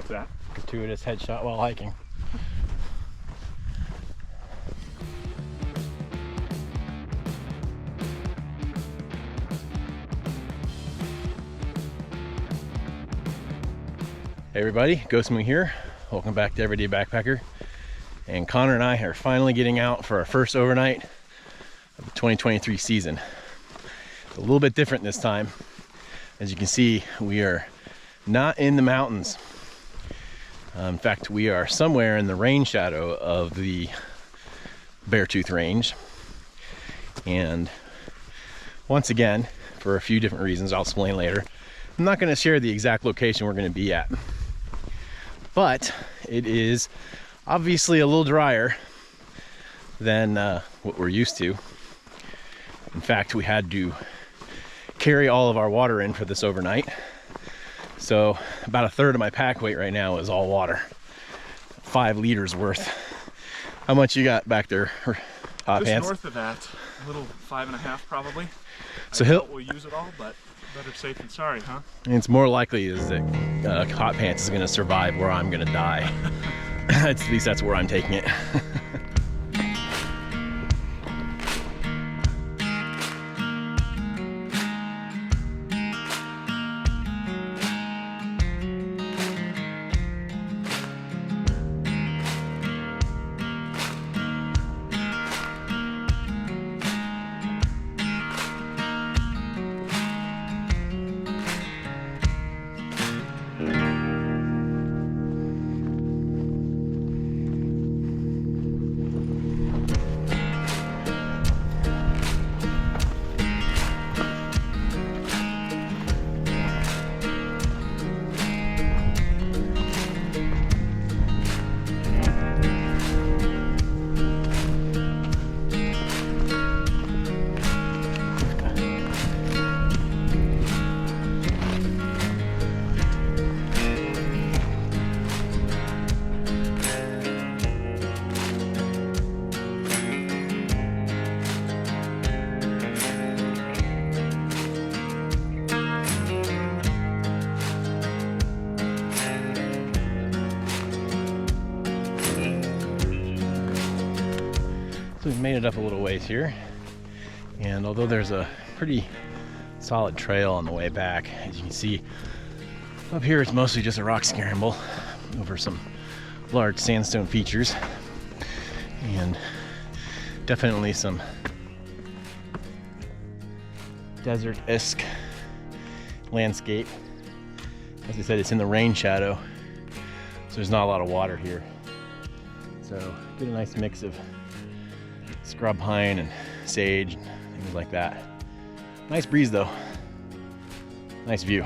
What's that? Gratuitous headshot while hiking. Hey everybody, Ghostman here. Welcome back to Everyday Backpacker. And Connor and I are finally getting out for our first overnight of the 2023 season. It's a little bit different this time. As you can see, we are not in the mountains. In fact, we are somewhere in the rain shadow of the Beartooth range. And once again, for a few different reasons I'll explain later, I'm not going to share the exact location we're going to be at. But it is obviously a little drier than what we're used to. In fact, we had to carry all of our water in for this overnight. So about a third of my pack weight right now is all water. 5 liters worth. How much you got back there, Hot Just Pants? north of that, a little 5.5 probably. So we'll use it all, but better safe than sorry, huh? It's more likely is that Hot Pants is going to survive where I'm going to die. At least that's where I'm taking it. So we've made it up a little ways here, and although there's a pretty solid trail on the way back, as you can see up here it's mostly just a rock scramble over some large sandstone features and definitely some desert-esque landscape. As I said, it's in the rain shadow, so there's not a lot of water here, so get a nice mix of scrub pine and sage and things like that. Nice breeze though. Nice view.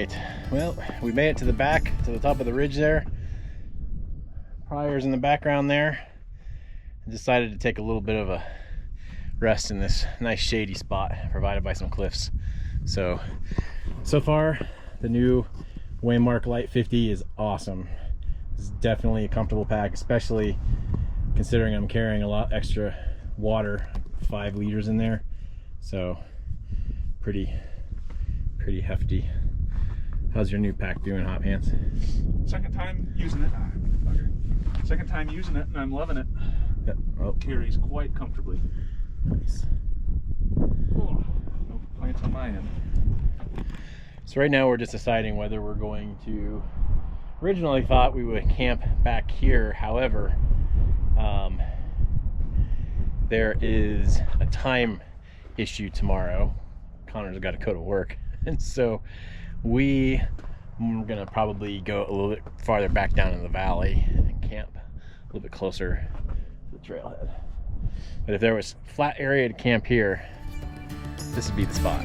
right, well, we made it to the back, to the top of the ridge there. Pryor's in the background there. I decided to take a little bit of a rest in this nice shady spot provided by some cliffs. So far, the new Waymark Light 50 is awesome. It's definitely a comfortable pack, especially considering I'm carrying a lot extra water, 5 liters in there. So pretty hefty. How's your new pack doing, Hot Pants? Second time using it. Second time using it, and I'm loving it. Yep. Oh, Carries quite comfortably. nice. Oh, no complaints on my end. So right now we're just deciding whether we're going to, originally thought we would camp back here. However, there is a time issue tomorrow. Connor's got to go to work. And so we're gonna probably go a little bit farther back down in the valley and camp a little bit closer to the trailhead. But if there was flat area to camp here, this would be the spot.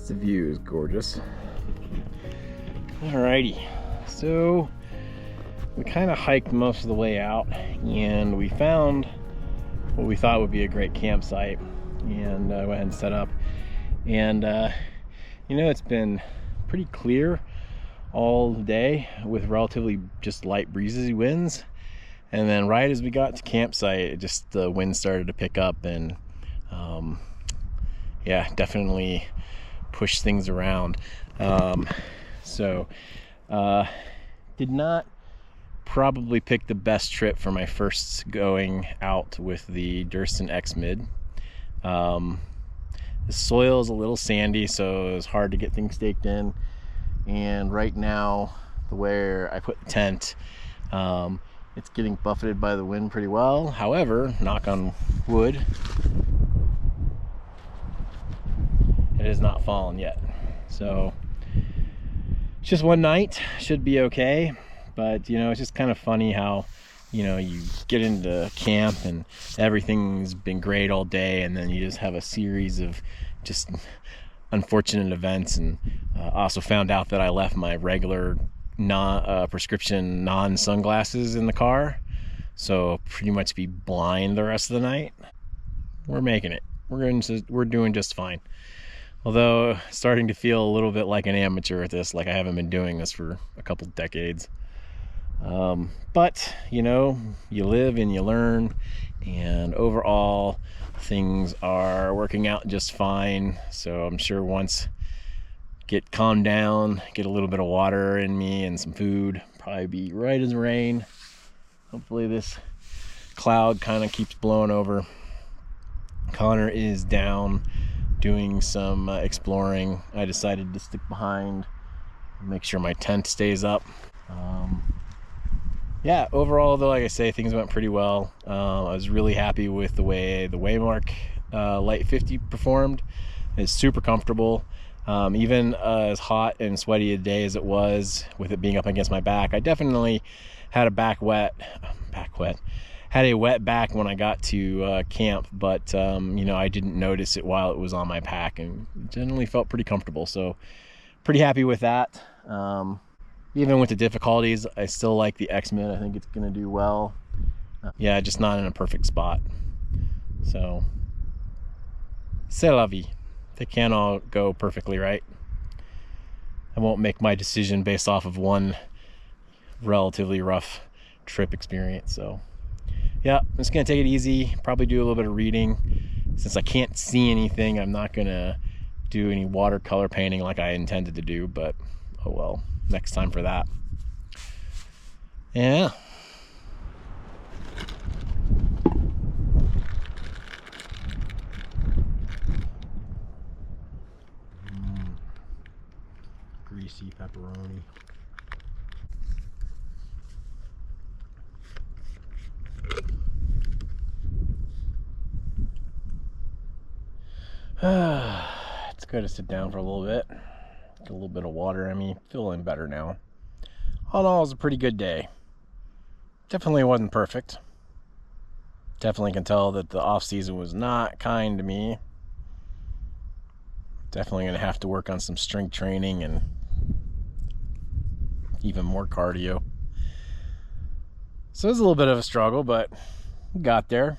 The view is gorgeous. Alrighty, so we kind of hiked most of the way out and we found what we thought would be a great campsite, and went ahead and set up. And you know, it's been pretty clear all day with relatively just light breezy winds, and then right as we got to campsite, the wind started to pick up, and yeah, definitely push things around. Did not probably pick the best trip for my first going out with the Durston X Mid. The soil is a little sandy, so it was hard to get things staked in. And right now, where I put the tent, it's getting buffeted by the wind pretty well. However, knock on wood, it has not fallen yet. So it's just one night, should be okay. But you know, it's just kind of funny how, you know, you get into camp and everything's been great all day, and then you just have a series of just unfortunate events. And also found out that I left my regular prescription non-sunglasses in the car, so pretty much be blind the rest of the night. We're making it. We're doing just fine. Although starting to feel a little bit like an amateur at this, like I haven't been doing this for a couple decades. But you know, you live and you learn, and overall things are working out just fine. So I'm sure once get calmed down, get a little bit of water in me and some food. Probably be right as rain. Hopefully this cloud kind of keeps blowing over. Connor is down doing some exploring. I decided to stick behind, make sure my tent stays up. Yeah, overall though, like I say, things went pretty well. I was really happy with the way the Waymark Light 50 performed. It's super comfortable. Even as hot and sweaty a day as it was, with it being up against my back, I definitely had a had a wet back when I got to camp, but you know, I didn't notice it while it was on my pack, and generally felt pretty comfortable. So pretty happy with that. Even with the difficulties, I still like the X-Mid. I think it's gonna do well. Yeah, just not in a perfect spot. So c'est la vie. They can't all go perfectly right. I won't make my decision based off of one relatively rough trip experience. So yeah, I'm just gonna take it easy, probably do a little bit of reading. Since I can't see anything, I'm not gonna do any watercolor painting like I intended to do, but oh well, next time for that. Yeah. Greasy pepperoni. It's good to sit down for a little bit, get a little bit of water in me. Feeling better now. All in all, it was a pretty good day. Definitely wasn't perfect. Definitely can tell that the off season was not kind to me. Definitely gonna have to work on some strength training and even more cardio. So it was a little bit of a struggle, but we got there.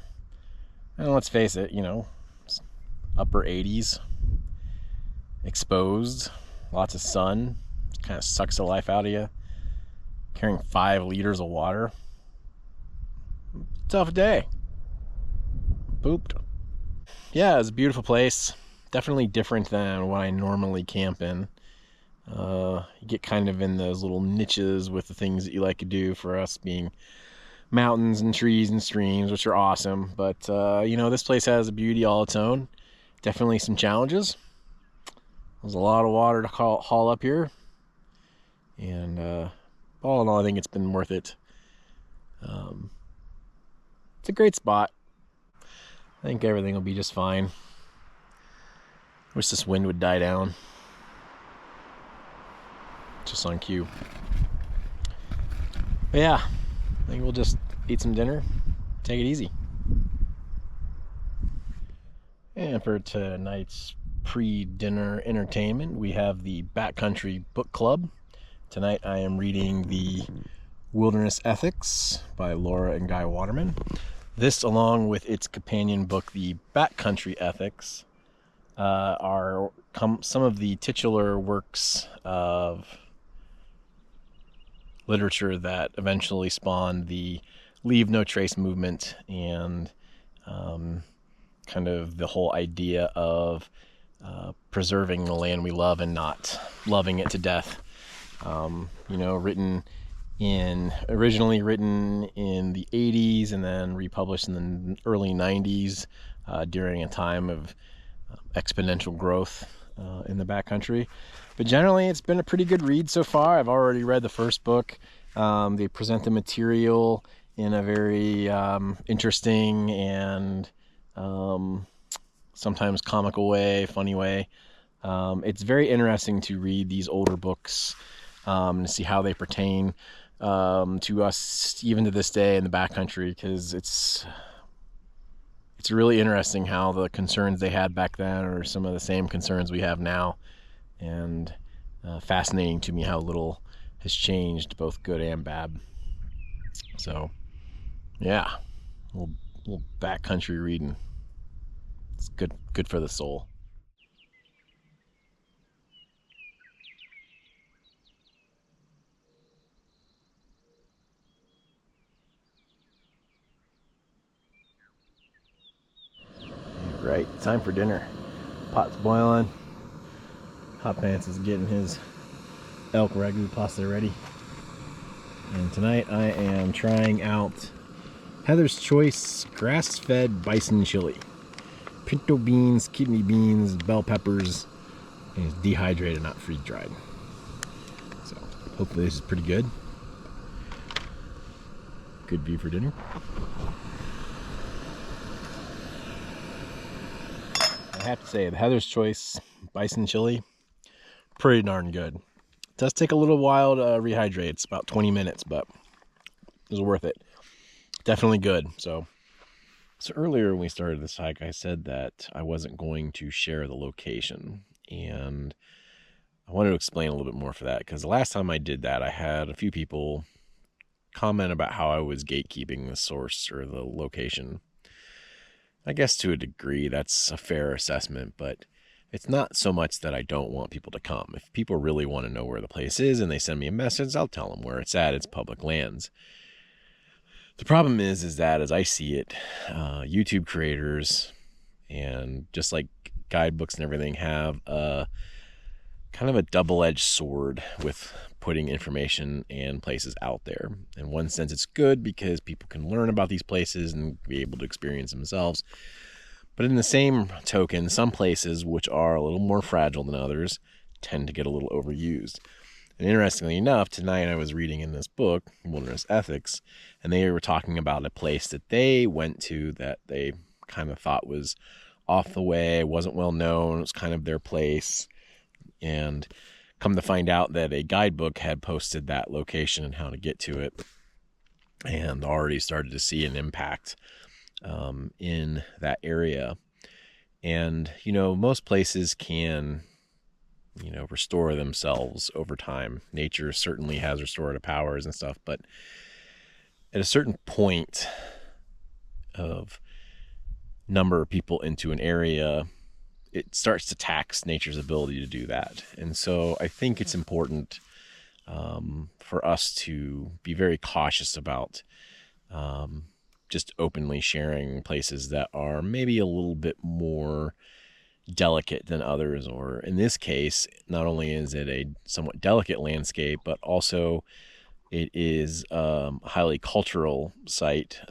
And let's face it, you know, upper 80s, exposed, lots of sun, kind of sucks the life out of you. Carrying 5 liters of water. Tough day. Pooped. Yeah, it was a beautiful place. Definitely different than what I normally camp in. You get kind of in those little niches with the things that you like to do, for us being mountains and trees and streams, which are awesome. But, you know, this place has a beauty all its own. Definitely some challenges. There's a lot of water to haul up here. And all in all, I think it's been worth it. It's a great spot. I think everything will be just fine. Wish this wind would die down. Just on cue. But yeah, I think we'll just eat some dinner, take it easy. And for tonight's pre-dinner entertainment, we have the Backcountry Book Club. Tonight I am reading the Wilderness Ethics by Laura and Guy Waterman. This, along with its companion book, the Backcountry Ethics, are some of the titular works of literature that eventually spawned the Leave No Trace movement and kind of the whole idea of preserving the land we love and not loving it to death. You know, originally written in the 80s and then republished in the early 90s during a time of exponential growth in the backcountry. But generally, it's been a pretty good read so far. I've already read the first book. They present the material in a very interesting and sometimes comical way, funny way. It's very interesting to read these older books to see how they pertain to us even to this day in the backcountry, because it's really interesting how the concerns they had back then are some of the same concerns we have now, and fascinating to me how little has changed, both good and bad. So yeah, a little backcountry reading. It's good for the soul. Right, time for dinner. Pot's boiling. Hot Pants is getting his elk ragu pasta ready. And tonight I am trying out Heather's Choice grass-fed bison chili. Pinto beans, kidney beans, bell peppers, and it's dehydrated, not freeze-dried. So hopefully this is pretty good. Could be for dinner. I have to say, the Heather's Choice bison chili, pretty darn good. It does take a little while to rehydrate. It's about 20 minutes, but it was worth it. Definitely good. So earlier when we started this hike, I said that I wasn't going to share the location, and I wanted to explain a little bit more for that, because the last time I did that, I had a few people comment about how I was gatekeeping the source or the location. I guess to a degree that's a fair assessment, but it's not so much that I don't want people to come. If people really want to know where the place is and they send me a message, I'll tell them where it's at. It's public lands. The problem is that as I see it, YouTube creators and just like guidebooks and everything have a kind of a double-edged sword with putting information and places out there. In one sense, it's good because people can learn about these places and be able to experience themselves. But in the same token, some places which are a little more fragile than others tend to get a little overused. And interestingly enough, tonight I was reading in this book, Wilderness Ethics, and they were talking about a place that they went to that they kind of thought was off the way, wasn't well known, it was kind of their place. And come to find out that a guidebook had posted that location and how to get to it, and already started to see an impact in that area. And, you know, most places can, you know, restore themselves over time. Nature certainly has restorative powers and stuff, but at a certain point of number of people into an area, it starts to tax nature's ability to do that. And so I think it's important for us to be very cautious about just openly sharing places that are maybe a little bit more delicate than others, or in this case, not only is it a somewhat delicate landscape, but also it is a highly cultural site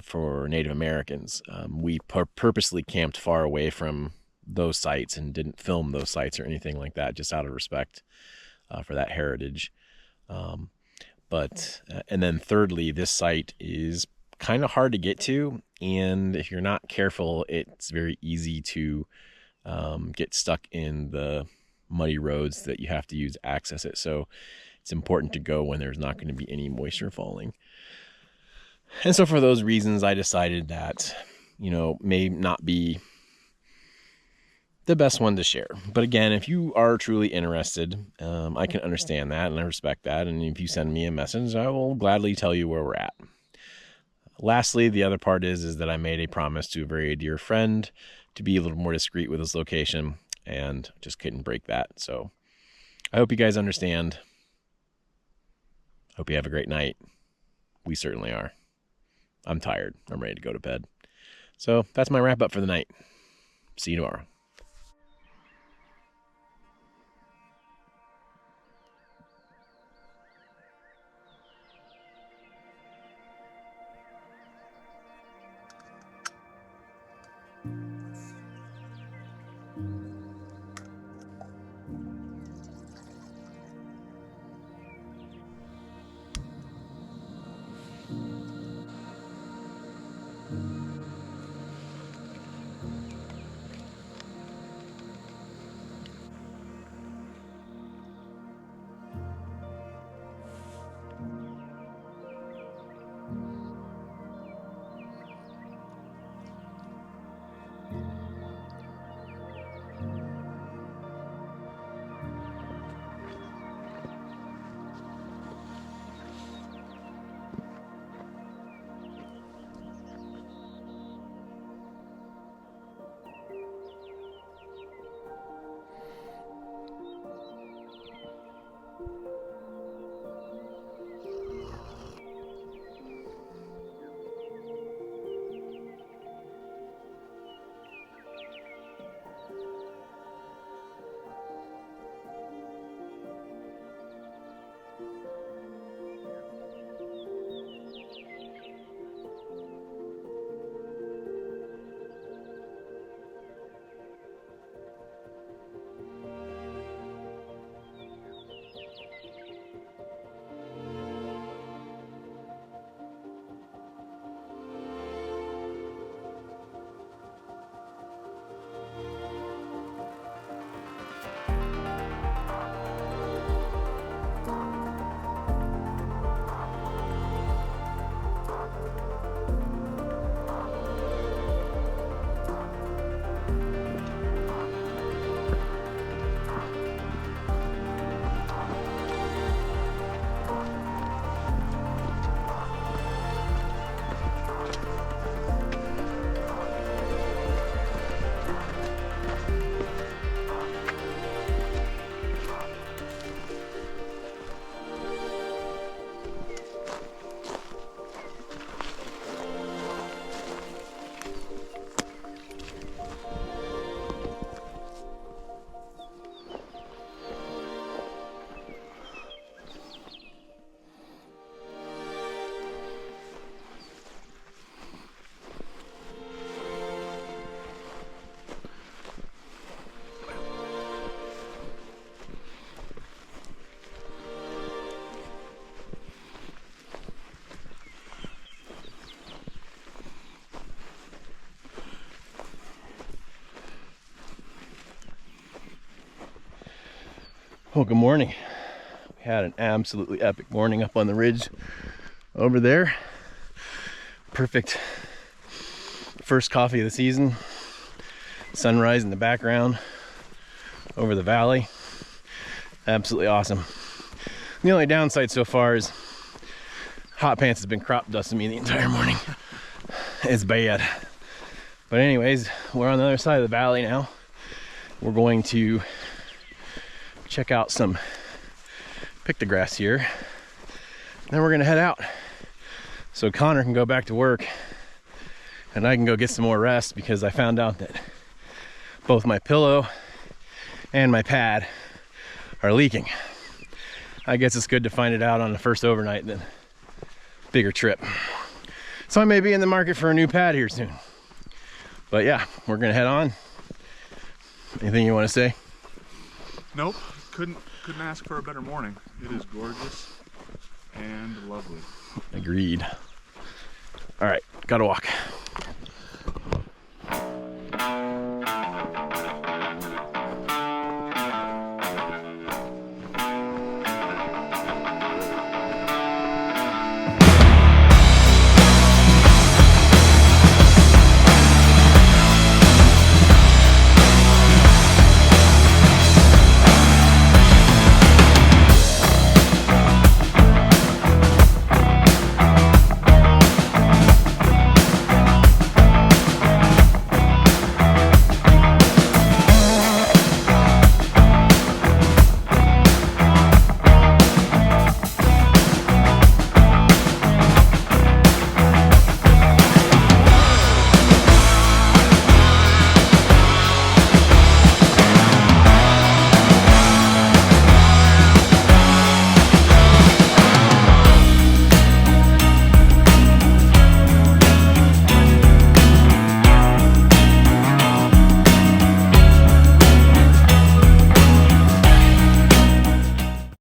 for Native Americans. We purposely camped far away from those sites and didn't film those sites or anything like that, just out of respect for that heritage. And then thirdly, this site is kind of hard to get to, and if you're not careful, it's very easy to get stuck in the muddy roads that you have to use to access it. So it's important to go when there's not going to be any moisture falling. And so for those reasons, I decided that, you know, may not be the best one to share. But again, if you are truly interested, I can understand that and I respect that. And if you send me a message, I will gladly tell you where we're at. Lastly, the other part is that I made a promise to a very dear friend to be a little more discreet with his location, and just couldn't break that. So I hope you guys understand. Hope you have a great night. We certainly are. I'm tired. I'm ready to go to bed. So that's my wrap up for the night. See you tomorrow. Well, good morning. We had an absolutely epic morning up on the ridge over there. Perfect first coffee of the season. Sunrise in the background over the valley. Absolutely awesome. The only downside so far is hot pants has been crop dusting me the entire morning. It's bad. But anyways, we're on the other side of the valley now. We're going to check out some pictographs here. Then we're gonna head out so Connor can go back to work and I can go get some more rest, because I found out that both my pillow and my pad are leaking. I guess it's good to find it out on the first overnight than bigger trip. So I may be in the market for a new pad here soon. But yeah, we're gonna head on. Anything you want to say? Nope. Couldn't ask for a better morning. It is gorgeous and lovely. Agreed. All right, gotta walk.